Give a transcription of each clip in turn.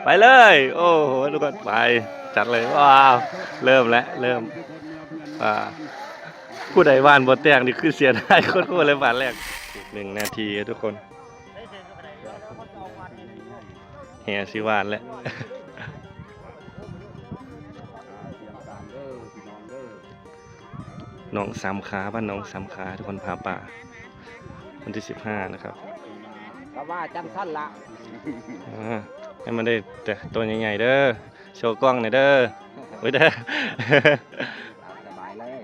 ไปเลยโอ้โหทุกคนไปจัดเลยว้าวเริ่มแล้วเริ่มผู้ใดว่านบนแตงนี่คือเสียดายโคตรเลยบาทแรก1 นาทีทุกคนแห่สิวานแล้วน้องสามขาบ้านน้องสามขาทุกคนพาป่าวันที่15นะครับก็ว่าจังสั้นละให้มันได้แต่ตัวใหญ่ๆเด้อโชว์กล้องหน่อยเด้อไว้เด้อสบายเลย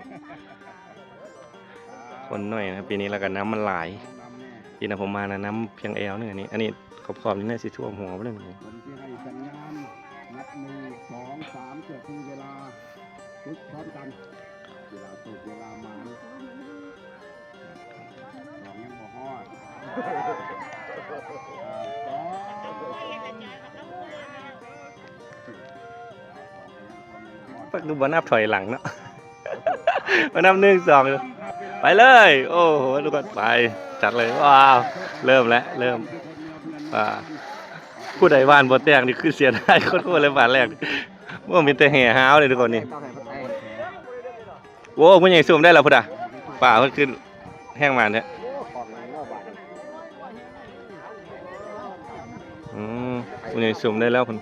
คนหน่อยนะปีนี้แล้วกันน้ำมันหลายปีนั้นผมมานะน้ำเพียงแอวเนี่ยอันนี้ขอบนี่น่าสิท่วมหัวไปเลยผมที่ให้สัญญาณนับ1 2 3เกิดคือเวลาทุกพร้อมกันเวลาสุดเวลามาสองยังบ่ฮอดปักดูบอลนับถอยหลังเนาะมานับ1 2ไปเลยโอ้โหทุกคนไปจัดเลยว้าวเริ่มแล้วเริ่มผู้ใดว่านบนแตงนี่คือเสียดายโคตรเลยบาทแรกว่ามีแต่แห่ห้าวเลยทุกคนนี่โว้ผู้ใหญ่ซูมได้แล้วพุทธะป่ามันขึ้นแห้งมันแท้ผู้ใหญ่ซูมได้แล้วคุณ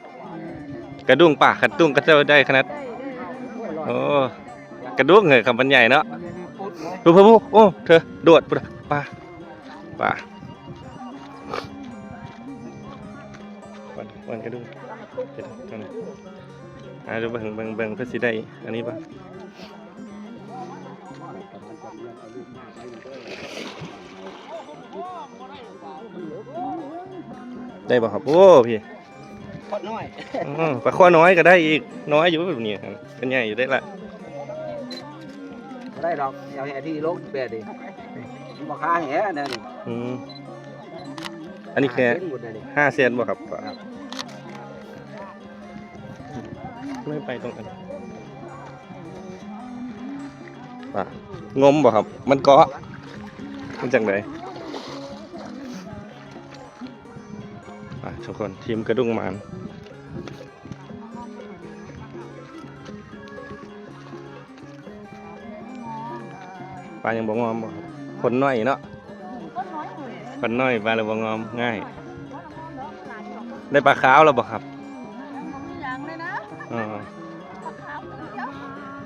กระดุ้งป่ากระดุ้งก็จะได้ขนาดโอ้กระดุ้งเหรอคำบรรยายเนาะดูพ่อโอ้เธอโดดป่าวันกระดุ้งดูเบิ่งเพื่อสิได้อันนี้ป่ะได้ป่ะครับโอ้พี่ข้อน้อยปลาข้อน้อยก็ได้อีกน้อยอยู่แบบนี้เป็นใหญ่อยู่ได้ละได้หรอกเอาแห่ที่ลงเบียดดิบอกค่าแห่เนี่ยดิอันนี้แค่5 เซนบ่ครับไม่ไปตรงนั้นงมบ่ครับมันเกาะมันจังไหนทุกคนทีมกระดุ้งมันปลายังบ่งอมบ่ครับคนน้อยเนาะคนน้อยปลาเลยบ่งอมง่ายได้ปลาขาวแล้วบ่ครับ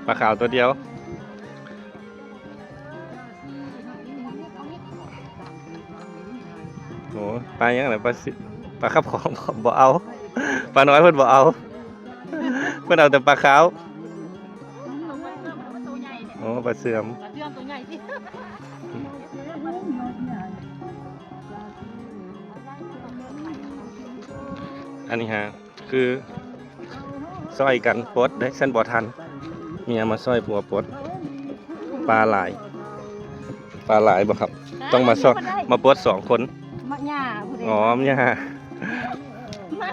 ปลาขาวตัวเดียวโอ้ปลายังไงปลาขับของบ่เอาปลาน้อยเพิ่นบ่เอาเพิ่นเอาแต่ปลาขาวโอ้ปลาเสื่อมตัวใหญ่สิอันนี้ฮะคือซอยกันปลดได้เส้นบ่ทันเมียมาซอยผัวปลดปลาหลายบ่ครับต้องมาซอยมาปลด2 คนมะหญ้าอ๋อมะหญ้าไม่